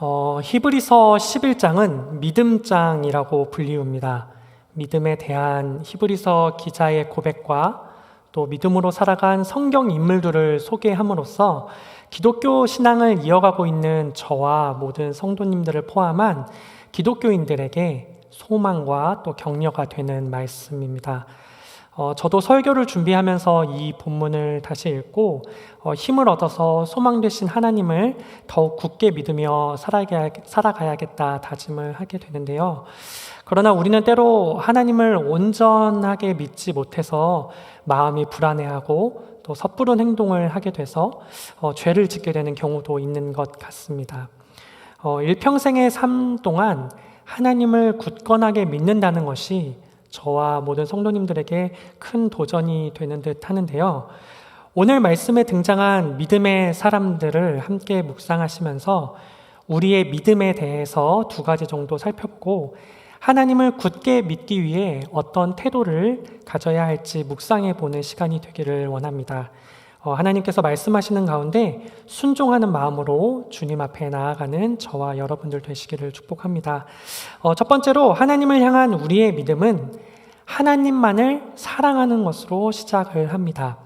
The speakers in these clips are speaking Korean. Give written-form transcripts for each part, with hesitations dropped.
히브리서 11장은 믿음장이라고 불리웁니다. 믿음에 대한 히브리서 기자의 고백과 또 믿음으로 살아간 성경 인물들을 소개함으로써 기독교 신앙을 이어가고 있는 저와 모든 성도님들을 포함한 기독교인들에게 소망과 또 격려가 되는 말씀입니다. 저도 설교를 준비하면서 이 본문을 다시 읽고 힘을 얻어서 소망 되신 하나님을 더욱 굳게 믿으며 살아가야겠다 다짐을 하게 되는데요. 그러나 우리는 때로 하나님을 온전하게 믿지 못해서 마음이 불안해하고 또 섣부른 행동을 하게 돼서 죄를 짓게 되는 경우도 있는 것 같습니다. 일평생의 삶 동안 하나님을 굳건하게 믿는다는 것이 저와 모든 성도님들에게 큰 도전이 되는 듯 하는데요. 오늘 말씀에 등장한 믿음의 사람들을 함께 묵상하시면서 우리의 믿음에 대해서 두 가지 정도 살펴보고 하나님을 굳게 믿기 위해 어떤 태도를 가져야 할지 묵상해 보는 시간이 되기를 원합니다. 하나님께서 말씀하시는 가운데 순종하는 마음으로 주님 앞에 나아가는 저와 여러분들 되시기를 축복합니다. 첫 번째로 하나님을 향한 우리의 믿음은 하나님만을 사랑하는 것으로 시작을 합니다.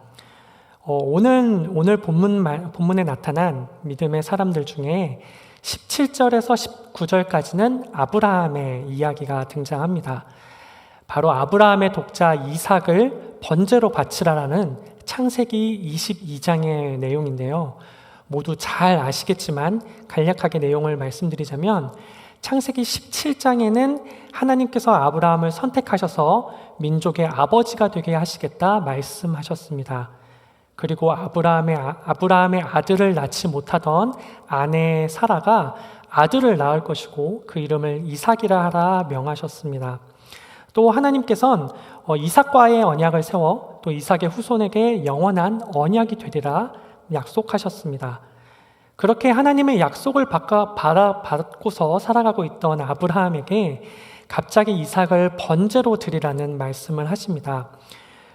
오늘 본문에 나타난 믿음의 사람들 중에 17절에서 19절까지는 아브라함의 이야기가 등장합니다. 바로 아브라함의 독자 이삭을 번제로 바치라라는 창세기 22장의 내용인데요. 모두 잘 아시겠지만 간략하게 내용을 말씀드리자면 창세기 17장에는 하나님께서 아브라함을 선택하셔서 민족의 아버지가 되게 하시겠다 말씀하셨습니다. 그리고 아브라함의 아들을 낳지 못하던 아내 사라가 아들을 낳을 것이고 그 이름을 이삭이라 하라 명하셨습니다. 또 하나님께서는 이삭과의 언약을 세워 또 이삭의 후손에게 영원한 언약이 되리라 약속하셨습니다. 그렇게 하나님의 약속을 받고서 살아가고 있던 아브라함에게 갑자기 이삭을 번제로 드리라는 말씀을 하십니다.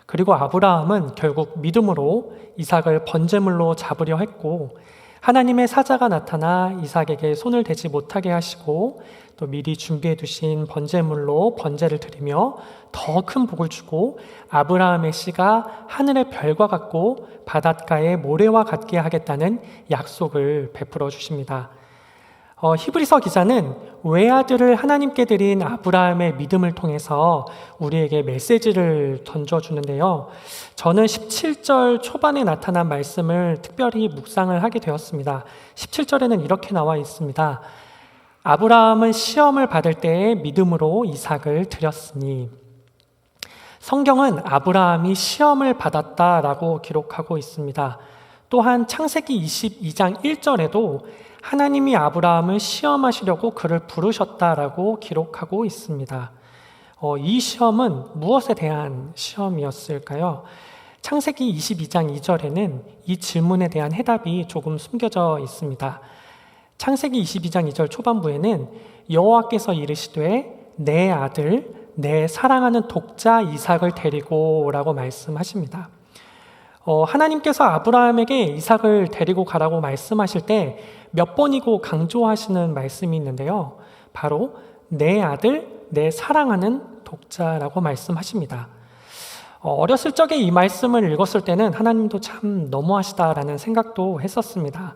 그리고 아브라함은 결국 믿음으로 이삭을 번제물로 잡으려 했고 하나님의 사자가 나타나 이삭에게 손을 대지 못하게 하시고 또 미리 준비해 두신 번제물로 번제를 드리며 더 큰 복을 주고 아브라함의 씨가 하늘의 별과 같고 바닷가의 모래와 같게 하겠다는 약속을 베풀어 주십니다. 히브리서 기자는 외아들을 하나님께 드린 아브라함의 믿음을 통해서 우리에게 메시지를 던져주는데요. 저는 17절 초반에 나타난 말씀을 특별히 묵상을 하게 되었습니다. 17절에는 이렇게 나와 있습니다. 아브라함은 시험을 받을 때에 믿음으로 이삭을 드렸으니. 성경은 아브라함이 시험을 받았다라고 기록하고 있습니다. 또한 창세기 22장 1절에도 하나님이 아브라함을 시험하시려고 그를 부르셨다라고 기록하고 있습니다. 이 시험은 무엇에 대한 시험이었을까요? 창세기 22장 2절에는 이 질문에 대한 해답이 조금 숨겨져 있습니다. 창세기 22장 2절 초반부에는 여호와께서 이르시되 내 아들 내 사랑하는 독자 이삭을 데리고 라고 말씀하십니다. 하나님께서 아브라함에게 이삭을 데리고 가라고 말씀하실 때 몇 번이고 강조하시는 말씀이 있는데요. 바로 내 아들, 내 사랑하는 독자라고 말씀하십니다. 어렸을 적에 이 말씀을 읽었을 때는 하나님도 참 너무하시다라는 생각도 했었습니다.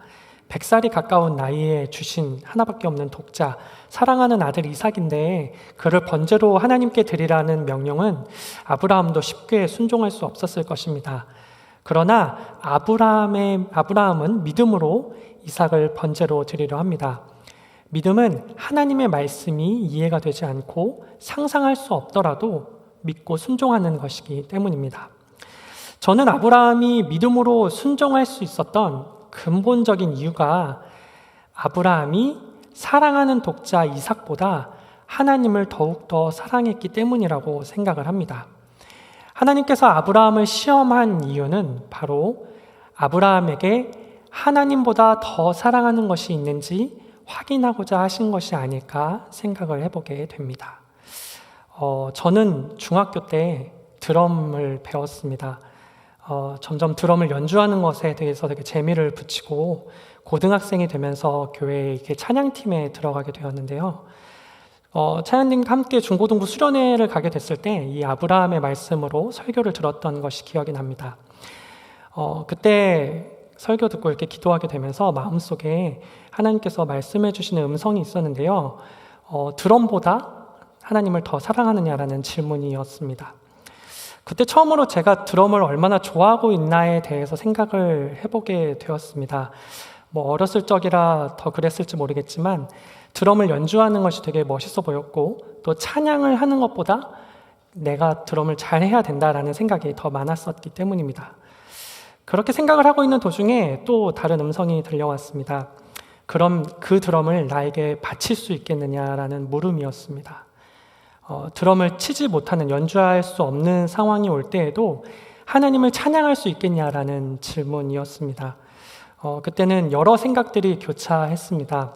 100살이 가까운 나이에 주신 하나밖에 없는 독자, 사랑하는 아들 이삭인데 그를 번제로 하나님께 드리라는 명령은 아브라함도 쉽게 순종할 수 없었을 것입니다. 그러나 아브라함은 믿음으로 이삭을 번제로 드리려 합니다. 믿음은 하나님의 말씀이 이해가 되지 않고 상상할 수 없더라도 믿고 순종하는 것이기 때문입니다. 저는 아브라함이 믿음으로 순종할 수 있었던 근본적인 이유가 아브라함이 사랑하는 독자 이삭보다 하나님을 더욱더 사랑했기 때문이라고 생각을 합니다. 하나님께서 아브라함을 시험한 이유는 바로 아브라함에게 하나님보다 더 사랑하는 것이 있는지 확인하고자 하신 것이 아닐까 생각을 해보게 됩니다. 저는 중학교 때 드럼을 배웠습니다. 점점 드럼을 연주하는 것에 대해서 되게 재미를 붙이고 고등학생이 되면서 교회 이렇게 찬양팀에 들어가게 되었는데요. 찬양팀과 함께 중고등부 수련회를 가게 됐을 때 이 아브라함의 말씀으로 설교를 들었던 것이 기억이 납니다. 그때 설교 듣고 이렇게 기도하게 되면서 마음속에 하나님께서 말씀해 주시는 음성이 있었는데요. 드럼보다 하나님을 더 사랑하느냐라는 질문이었습니다. 그때 처음으로 제가 드럼을 얼마나 좋아하고 있나에 대해서 생각을 해보게 되었습니다. 어렸을 적이라 더 그랬을지 모르겠지만 드럼을 연주하는 것이 되게 멋있어 보였고 또 찬양을 하는 것보다 내가 드럼을 잘해야 된다라는 생각이 더 많았었기 때문입니다. 그렇게 생각을 하고 있는 도중에 또 다른 음성이 들려왔습니다. 그럼 그 드럼을 나에게 바칠 수 있겠느냐라는 물음이었습니다. 드럼을 치지 못하는, 연주할 수 없는 상황이 올 때에도 하나님을 찬양할 수 있겠냐라는 질문이었습니다. 그때는 여러 생각들이 교차했습니다.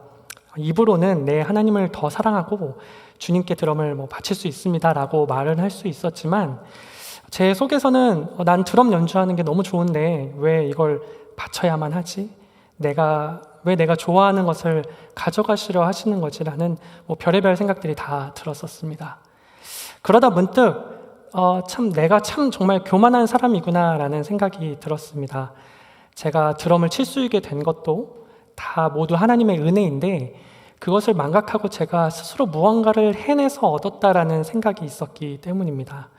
입으로는 내 하나님을 더 사랑하고 주님께 드럼을 바칠 수 있습니다 라고 말은 할 수 있었지만 제 속에서는 난 드럼 연주하는 게 너무 좋은데 왜 이걸 바쳐야만 하지? 왜 내가 좋아하는 것을 가져가시려 하시는 거지라는 별의별 생각들이 다 들었었습니다. 그러다 문득 내가 참 정말 교만한 사람이구나라는 생각이 들었습니다. 제가 드럼을 칠 수 있게 된 것도 다 모두 하나님의 은혜인데 그것을 망각하고 제가 스스로 무언가를 해내서 얻었다라는 생각이 있었기 때문입니다.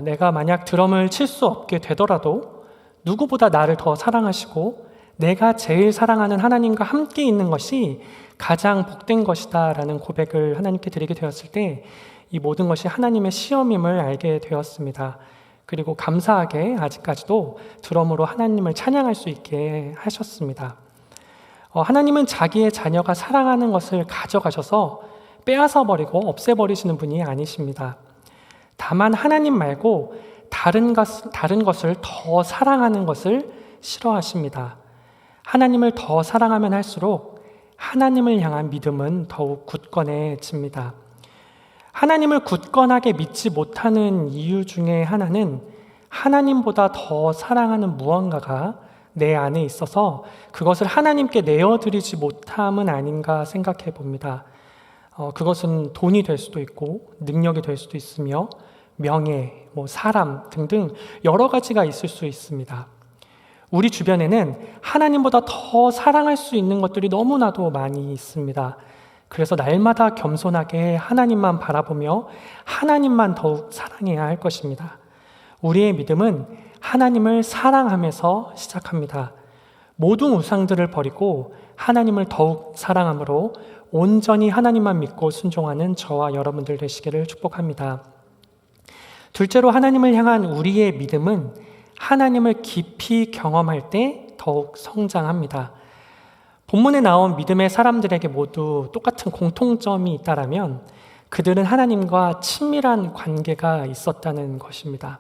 내가 만약 드럼을 칠 수 없게 되더라도 누구보다 나를 더 사랑하시고 내가 제일 사랑하는 하나님과 함께 있는 것이 가장 복된 것이다 라는 고백을 하나님께 드리게 되었을 때 이 모든 것이 하나님의 시험임을 알게 되었습니다. 그리고 감사하게 아직까지도 드럼으로 하나님을 찬양할 수 있게 하셨습니다. 하나님은 자기의 자녀가 사랑하는 것을 가져가셔서 빼앗아 버리고 없애버리시는 분이 아니십니다. 다만 하나님 말고 다른 것을 더 사랑하는 것을 싫어하십니다. 하나님을 더 사랑하면 할수록 하나님을 향한 믿음은 더욱 굳건해집니다. 하나님을 굳건하게 믿지 못하는 이유 중에 하나는 하나님보다 더 사랑하는 무언가가 내 안에 있어서 그것을 하나님께 내어드리지 못함은 아닌가 생각해 봅니다. 그것은 돈이 될 수도 있고 능력이 될 수도 있으며 명예, 사람 등등 여러 가지가 있을 수 있습니다. 우리 주변에는 하나님보다 더 사랑할 수 있는 것들이 너무나도 많이 있습니다. 그래서 날마다 겸손하게 하나님만 바라보며 하나님만 더욱 사랑해야 할 것입니다. 우리의 믿음은 하나님을 사랑하면서 시작합니다. 모든 우상들을 버리고 하나님을 더욱 사랑함으로 온전히 하나님만 믿고 순종하는 저와 여러분들 되시기를 축복합니다. 둘째로 하나님을 향한 우리의 믿음은 하나님을 깊이 경험할 때 더욱 성장합니다. 본문에 나온 믿음의 사람들에게 모두 똑같은 공통점이 있다라면 그들은 하나님과 친밀한 관계가 있었다는 것입니다.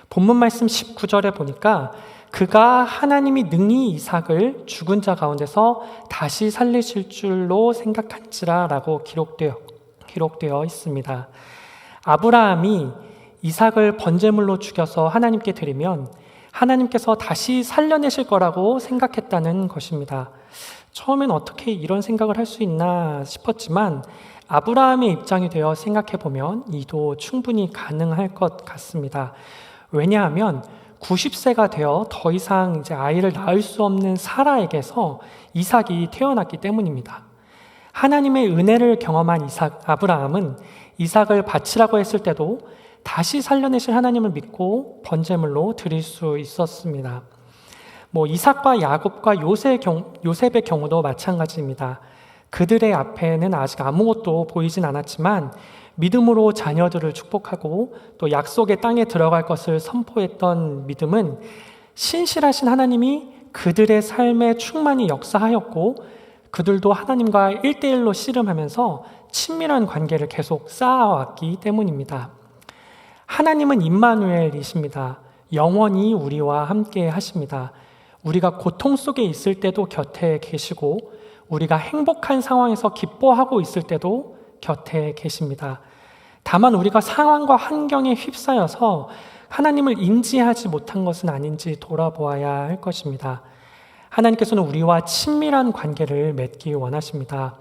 본문 말씀 19절에 보니까 그가 하나님이 능히 이삭을 죽은 자 가운데서 다시 살리실 줄로 생각한지라 라고 기록되어 있습니다. 아브라함이 이삭을 번제물로 죽여서 하나님께 드리면 하나님께서 다시 살려내실 거라고 생각했다는 것입니다. 처음엔 어떻게 이런 생각을 할 수 있나 싶었지만 아브라함의 입장이 되어 생각해 보면 이도 충분히 가능할 것 같습니다. 왜냐하면 90세가 되어 더 이상 이제 아이를 낳을 수 없는 사라에게서 이삭이 태어났기 때문입니다. 하나님의 은혜를 경험한 아브라함은 이삭을 바치라고 했을 때도 다시 살려내실 하나님을 믿고 번제물로 드릴 수 있었습니다. 이삭과 야곱과 요셉의 경우도 마찬가지입니다. 그들의 앞에는 아직 아무것도 보이진 않았지만 믿음으로 자녀들을 축복하고 또 약속의 땅에 들어갈 것을 선포했던 믿음은 신실하신 하나님이 그들의 삶에 충만히 역사하였고 그들도 하나님과 1대1로 씨름하면서 친밀한 관계를 계속 쌓아왔기 때문입니다. 하나님은 임마누엘이십니다. 영원히 우리와 함께 하십니다. 우리가 고통 속에 있을 때도 곁에 계시고 우리가 행복한 상황에서 기뻐하고 있을 때도 곁에 계십니다. 다만 우리가 상황과 환경에 휩싸여서 하나님을 인지하지 못한 것은 아닌지 돌아보아야 할 것입니다. 하나님께서는 우리와 친밀한 관계를 맺기 원하십니다.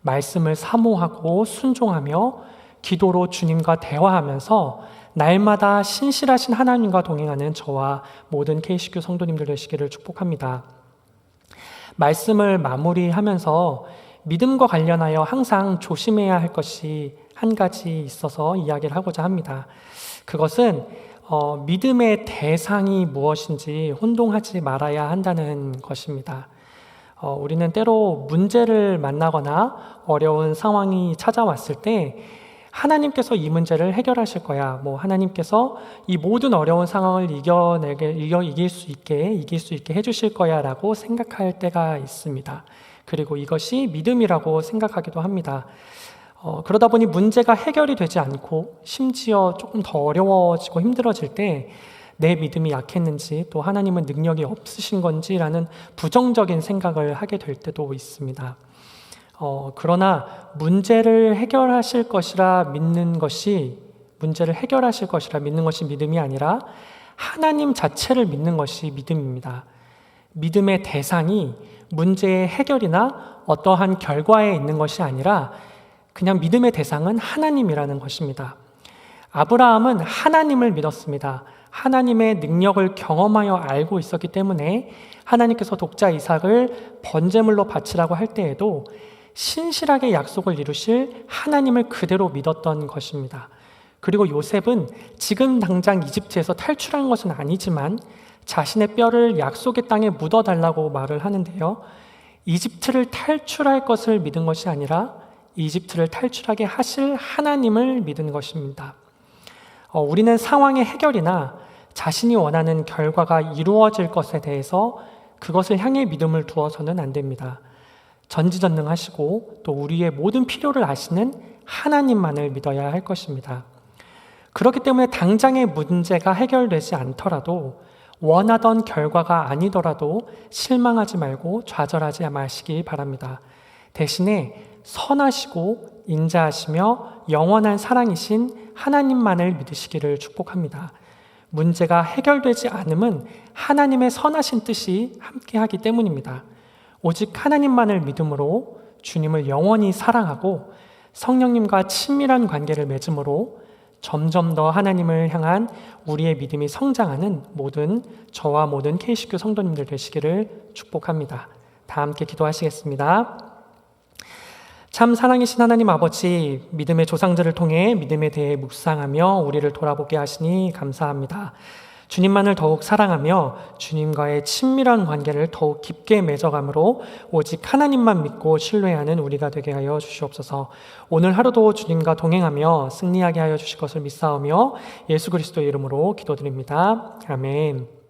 말씀을 사모하고 순종하며 기도로 주님과 대화하면서 날마다 신실하신 하나님과 동행하는 저와 모든 KC교 성도님들 되시기를 축복합니다. 말씀을 마무리하면서 믿음과 관련하여 항상 조심해야 할 것이 한 가지 있어서 이야기를 하고자 합니다. 그것은 믿음의 대상이 무엇인지 혼동하지 말아야 한다는 것입니다. 우리는 때로 문제를 만나거나 어려운 상황이 찾아왔을 때 하나님께서 이 문제를 해결하실 거야. 하나님께서 이 모든 어려운 상황을 이길 수 있게 해주실 거야 라고 생각할 때가 있습니다. 그리고 이것이 믿음이라고 생각하기도 합니다. 그러다 보니 문제가 해결이 되지 않고 심지어 조금 더 어려워지고 힘들어질 때 내 믿음이 약했는지 또 하나님은 능력이 없으신 건지라는 부정적인 생각을 하게 될 때도 있습니다. 그러나 문제를 해결하실 것이라 믿는 것이 믿음이 아니라 하나님 자체를 믿는 것이 믿음입니다. 믿음의 대상이 문제의 해결이나 어떠한 결과에 있는 것이 아니라 그냥 믿음의 대상은 하나님이라는 것입니다. 아브라함은 하나님을 믿었습니다. 하나님의 능력을 경험하여 알고 있었기 때문에 하나님께서 독자 이삭을 번제물로 바치라고 할 때에도 신실하게 약속을 이루실 하나님을 그대로 믿었던 것입니다. 그리고 요셉은 지금 당장 이집트에서 탈출한 것은 아니지만 자신의 뼈를 약속의 땅에 묻어달라고 말을 하는데요. 이집트를 탈출할 것을 믿은 것이 아니라 이집트를 탈출하게 하실 하나님을 믿은 것입니다. 우리는 상황의 해결이나 자신이 원하는 결과가 이루어질 것에 대해서 그것을 향해 믿음을 두어서는 안 됩니다. 전지전능하시고 또 우리의 모든 필요를 아시는 하나님만을 믿어야 할 것입니다. 그렇기 때문에 당장의 문제가 해결되지 않더라도 원하던 결과가 아니더라도 실망하지 말고 좌절하지 마시기 바랍니다. 대신에 선하시고 인자하시며 영원한 사랑이신 하나님만을 믿으시기를 축복합니다. 문제가 해결되지 않음은 하나님의 선하신 뜻이 함께하기 때문입니다. 오직 하나님만을 믿음으로 주님을 영원히 사랑하고 성령님과 친밀한 관계를 맺음으로 점점 더 하나님을 향한 우리의 믿음이 성장하는 저와 모든 KC교 성도님들 되시기를 축복합니다. 다 함께 기도하시겠습니다. 참 사랑이신 하나님 아버지, 믿음의 조상들을 통해 믿음에 대해 묵상하며 우리를 돌아보게 하시니 감사합니다. 주님만을 더욱 사랑하며 주님과의 친밀한 관계를 더욱 깊게 맺어감으로 오직 하나님만 믿고 신뢰하는 우리가 되게 하여 주시옵소서. 오늘 하루도 주님과 동행하며 승리하게 하여 주실 것을 믿사오며 예수 그리스도의 이름으로 기도드립니다. 아멘.